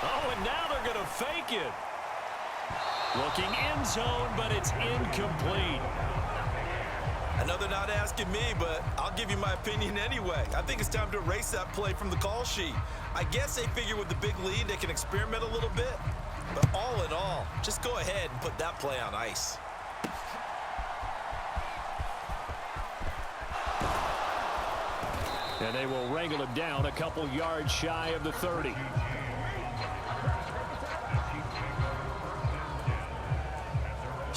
Oh, and now they're going to fake it. Looking end zone, but it's incomplete. I know they're not asking me, but I'll give you my opinion anyway. I think it's time to erase that play from the call sheet. I guess they figure with the big lead they can experiment a little bit. But all in all, just go ahead and put that play on ice. And they will wrangle him down a couple yards shy of the 30.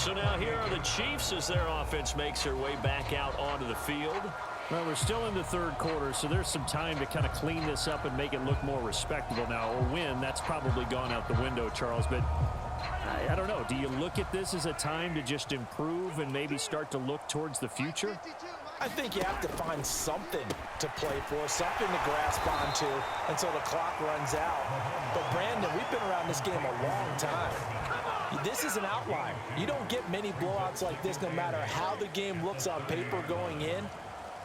So now here are the Chiefs as their offense makes their way back out onto the field. Well, we're still in the third quarter, so there's some time to kind of clean this up and make it look more respectable now. A win, that's probably gone out the window, Charles, but I don't know. Do you look at this as a time to just improve and maybe start to look towards the future? I think you have to find something to play for, something to grasp onto until the clock runs out. But, Brandon, we've been around this game a long time. This is an outlier. You don't get many blowouts like this no matter how the game looks on paper going in.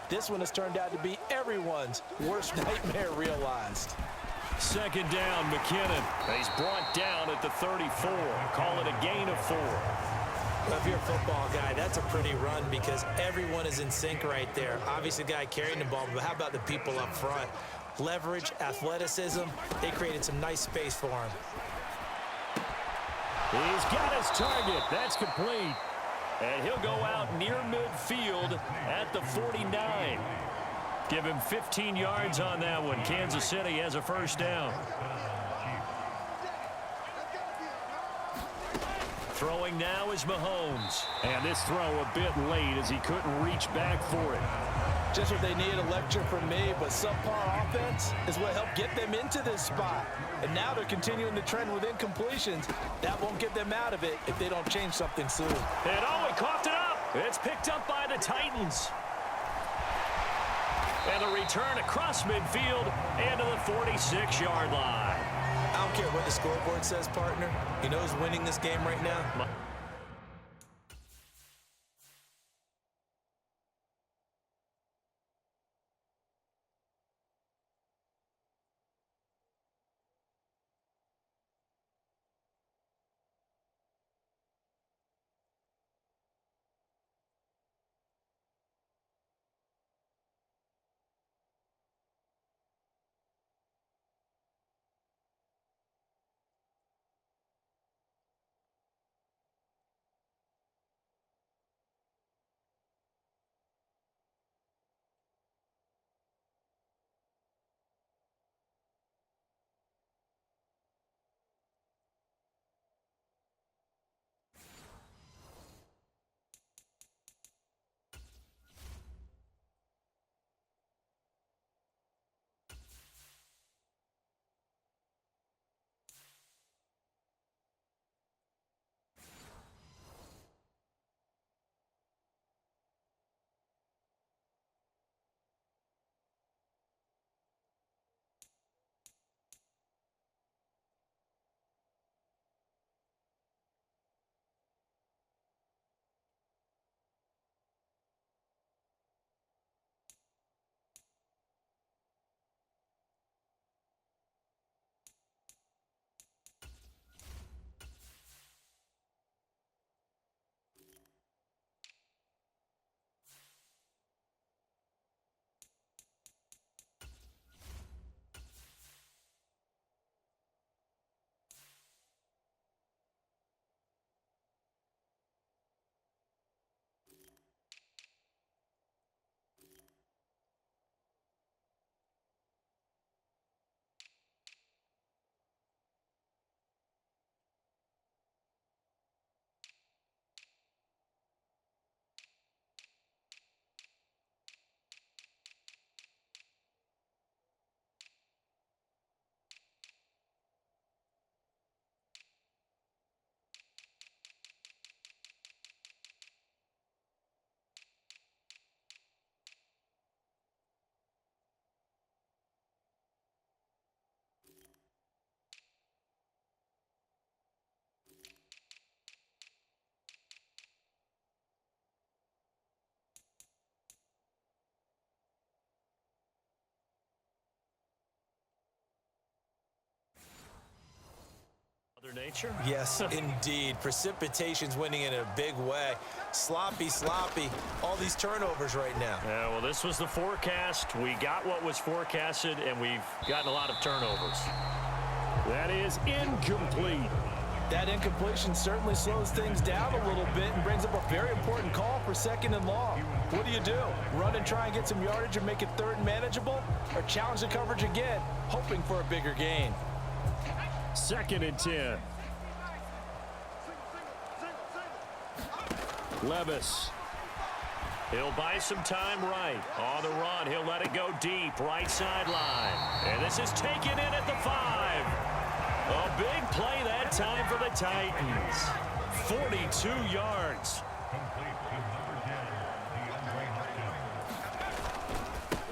This one has turned out to be everyone's worst nightmare realized. Second down, McKinnon. He's brought down at the 34. Call it a gain of 4. Well, if you're a football guy, that's a pretty run because everyone is in sync right there. Obviously, the guy carrying the ball, but how about the people up front? Leverage, athleticism, they created some nice space for him. He's got his target. That's complete. And he'll go out near midfield at the 49. Give him 15 yards on that one. Kansas City has a first down. Throwing now is Mahomes. And this throw a bit late as he couldn't reach back for it. Just what they need, a lecture from me, but subpar offense is what helped get them into this spot. And now they're continuing the trend with incompletions. That won't get them out of it if they don't change something soon. And oh, he coughed it up. It's picked up by the Titans. And a return across midfield and to the 46-yard line. I don't care what the scoreboard says, partner. You know who's winning this game right now? Mother Nature? Yes, indeed. Precipitation's winning in a big way. Sloppy, all these turnovers right now. Yeah, well, this was the forecast. We got what was forecasted, and we've gotten a lot of turnovers. That is incomplete. That incompletion certainly slows things down a little bit and brings up a very important call for 2nd and long. What do? Run and try and get some yardage and make it 3rd and manageable? Or challenge the coverage again, hoping for a bigger gain? 2nd and 10. Levis. He'll buy some time right. On the run, he'll let it go deep, right sideline. And this is taken in at the 5. A big play that time for the Titans. 42 yards.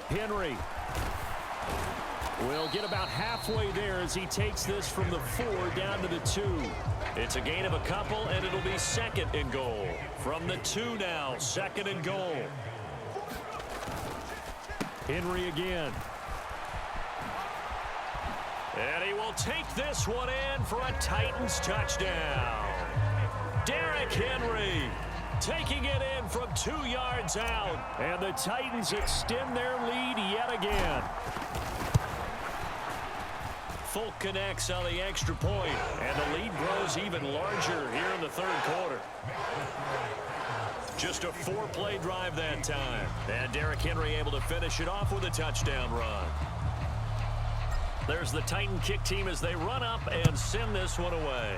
Henry will get about halfway there as he takes this from the 4 down to the 2. It's a gain of a couple, and it'll be 2nd and goal. From the 2 now, 2nd and goal. Henry again. And he will take this one in for a Titans touchdown. Derrick Henry taking it in from 2 yards out. And the Titans extend their lead yet again. Folk connects on the extra point, and the lead grows even larger here in the 3rd quarter. Just a 4-play drive that time. And Derrick Henry able to finish it off with a touchdown run. There's the Titan kick team as they run up and send this one away.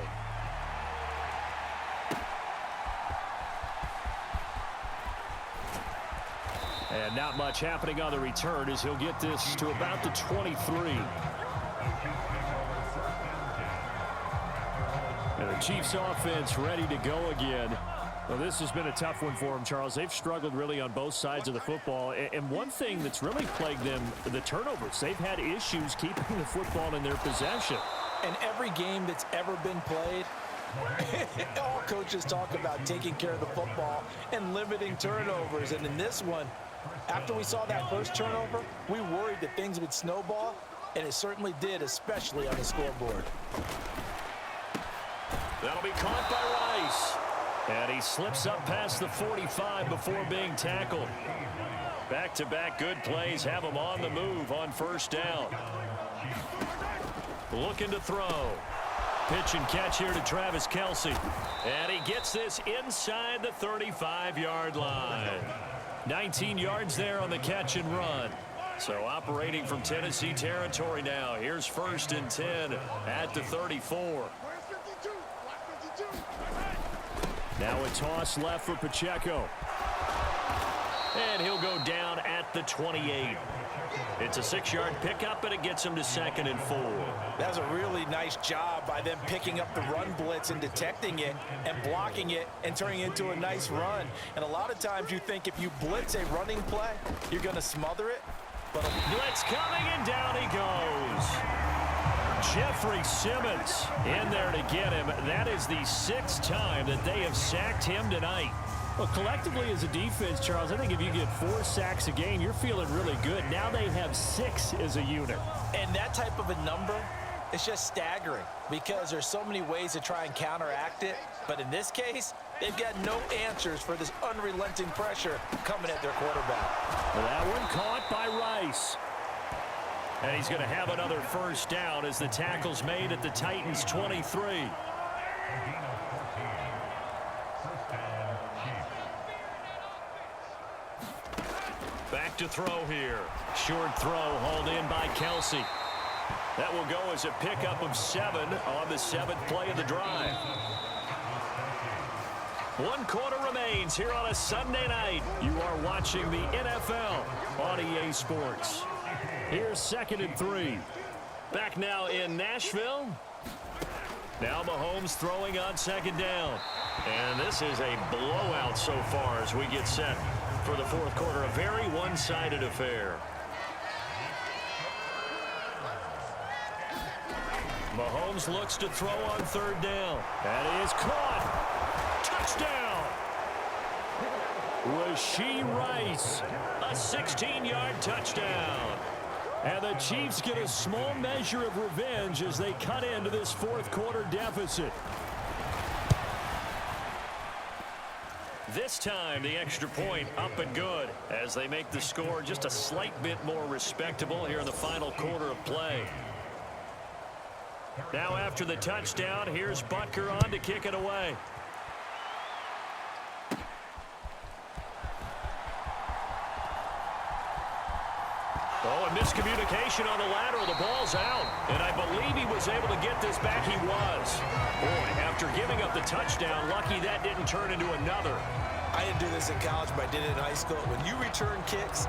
And not much happening on the return as he'll get this to about the 23. And the Chiefs offense ready to go again. Well, this has been a tough one for them, Charles. They've struggled really on both sides of the football. And one thing that's really plagued them, the turnovers. They've had issues keeping the football in their possession. And every game that's ever been played, all coaches talk about taking care of the football and limiting turnovers. And in this one, after we saw that first turnover, we worried that things would snowball, and it certainly did, especially on the scoreboard. That'll be caught by Rice. And he slips up past the 45 before being tackled. Back-to-back good plays have him on the move on 1st down. Looking to throw. Pitch and catch here to Travis Kelce. And he gets this inside the 35-yard line. 19 yards there on the catch and run. So operating from Tennessee territory now. Here's 1st and 10 at the 34. Now a toss left for Pacheco. And he'll go down at the 28. It's a 6-yard pickup, and it gets him to 2nd and 4. That was a really nice job by them picking up the run blitz and detecting it and blocking it and turning it into a nice run. And a lot of times you think if you blitz a running play, you're going to smother it. But blitz coming, and down he goes. Jeffrey Simmons in there to get him. That is the 6th time that they have sacked him tonight. Well, collectively as a defense, Charles, I think if you get 4 sacks a game, you're feeling really good. Now they have 6 as a unit. And that type of a number is just staggering because there's so many ways to try and counteract it. But in this case, they've got no answers for this unrelenting pressure coming at their quarterback. Well, that one caught by Rice. And he's going to have another 1st down as the tackle's made at the Titans' 23. Back to throw here. Short throw hauled in by Kelce. That will go as a pickup of 7 on the 7th play of the drive. 1 quarter remains here on a Sunday night. You are watching the NFL on EA Sports. Here's 2nd and 3. Back now in Nashville. Now Mahomes throwing on 2nd down. And this is a blowout so far as we get set for the 4th quarter. A very one-sided affair. Mahomes looks to throw on 3rd down. That is caught. Touchdown. Rashee Rice. A 16-yard touchdown. And the Chiefs get a small measure of revenge as they cut into this fourth quarter deficit. This time, the extra point up and good as they make the score just a slight bit more respectable here in the final quarter of play. Now after the touchdown, here's Butker on to kick it away. Oh, and miscommunication on the lateral. The ball's out. And I believe he was able to get this back. He was. Boy, after giving up the touchdown, lucky that didn't turn into another. I didn't do this in college, but I did it in high school. When you return kicks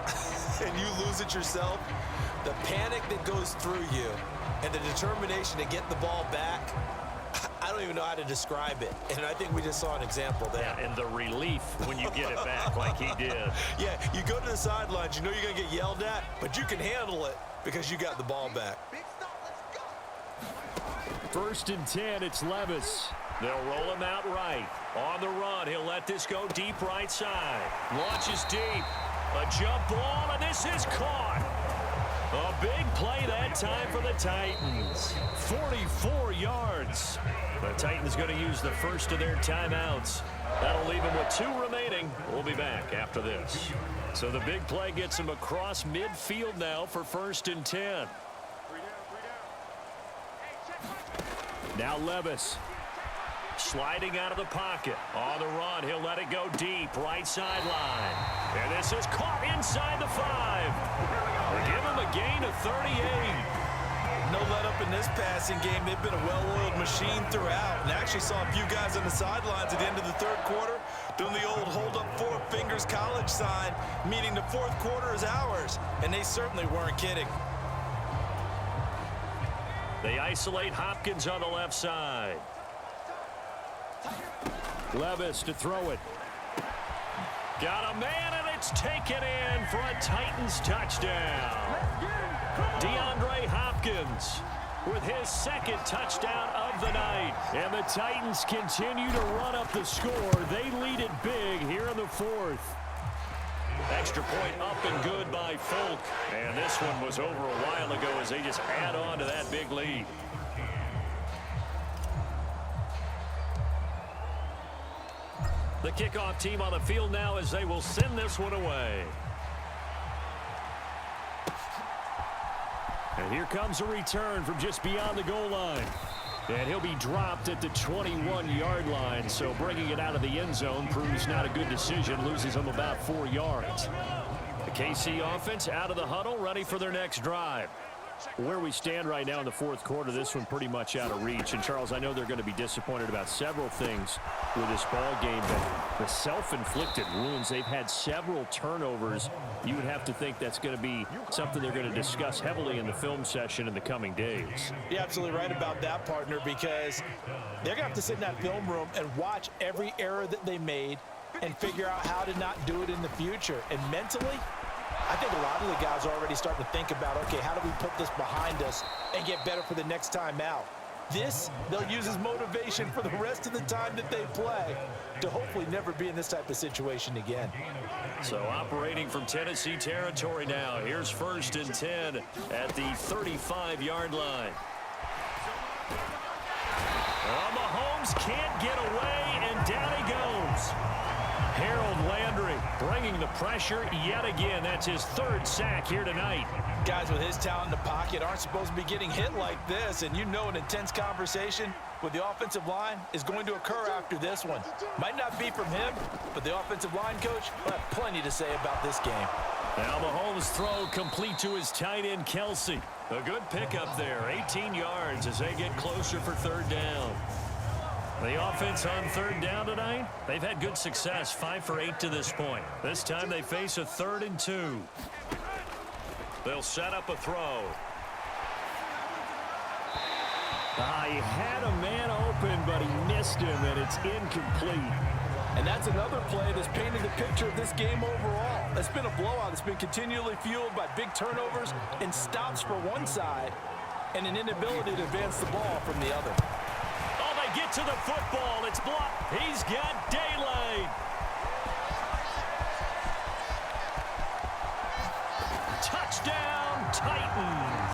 and you lose it yourself, the panic that goes through you and the determination to get the ball back, I don't even know how to describe it. And I think we just saw an example there. Yeah, and the relief when you get it back like he did. Yeah, you go to the sidelines, you know you're going to get yelled at, but you can handle it because you got the ball back. 1st and 10, it's Levis. They'll roll him out right. On the run, he'll let this go deep right side. Launches deep. A jump ball, and this is caught. A big play that time for the Titans. 44 yards. The Titans going to use the first of their timeouts. That'll leave them with 2 remaining. We'll be back after this. So the big play gets them across midfield now for 1st and 10. Now Levis. Sliding out of the pocket. On the run, he'll let it go deep. Right sideline. And this is caught inside the 5. Give him a gain of 38. No let up in this passing game. They've been a well-oiled machine throughout. And actually saw a few guys on the sidelines at the end of the 3rd quarter doing the old hold up 4 fingers college sign, meaning the 4th quarter is ours. And they certainly weren't kidding. They isolate Hopkins on the left side. Levis to throw it. Got a man, and it's taken in for a Titans touchdown. DeAndre Hopkins with his 2nd touchdown of the night. And the Titans continue to run up the score. They lead it big here in the 4th. Extra point up and good by Folk. And this one was over a while ago as they just add on to that big lead. The kickoff team on the field now as they will send this one away. And here comes a return from just beyond the goal line. And he'll be dropped at the 21-yard line, so bringing it out of the end zone proves not a good decision, loses him about 4 yards. The KC offense out of the huddle, ready for their next drive. Where we stand right now in the 4th quarter, this one pretty much out of reach. And, Charles, I know they're going to be disappointed about several things with this ball game, but the self-inflicted wounds, they've had several turnovers. You would have to think that's going to be something they're going to discuss heavily in the film session in the coming days. You're absolutely right about that, partner, because they're going to have to sit in that film room and watch every error that they made and figure out how to not do it in the future. And mentally, I think a lot of the guys are already starting to think about, okay, how do we put this behind us and get better for the next time out? This, they'll use as motivation for the rest of the time that they play to hopefully never be in this type of situation again. So operating from Tennessee territory now. Here's 1st and 10 at the 35-yard line. Mahomes can't get away, and down he goes. Harold Landry bringing the pressure yet again. That's his 3rd sack here tonight. Guys with his talent in the pocket aren't supposed to be getting hit like this, and you know an intense conversation with the offensive line is going to occur after this one. Might not be from him, but the offensive line coach will have plenty to say about this game. Now Mahomes' throw complete to his tight end, Kelsey. A good pickup there, 18 yards as they get closer for 3rd down. The offense on 3rd down tonight, they've had good success, 5 for 8 to this point. This time they face a 3rd and 2. They'll set up a throw. He had a man open, but he missed him, and it's incomplete. And that's another play that's painted the picture of this game overall. It's been a blowout. It's been continually fueled by big turnovers and stops for one side and an inability to advance the ball from the other. Get to the football. It's blocked. He's got daylight. Touchdown, Titans.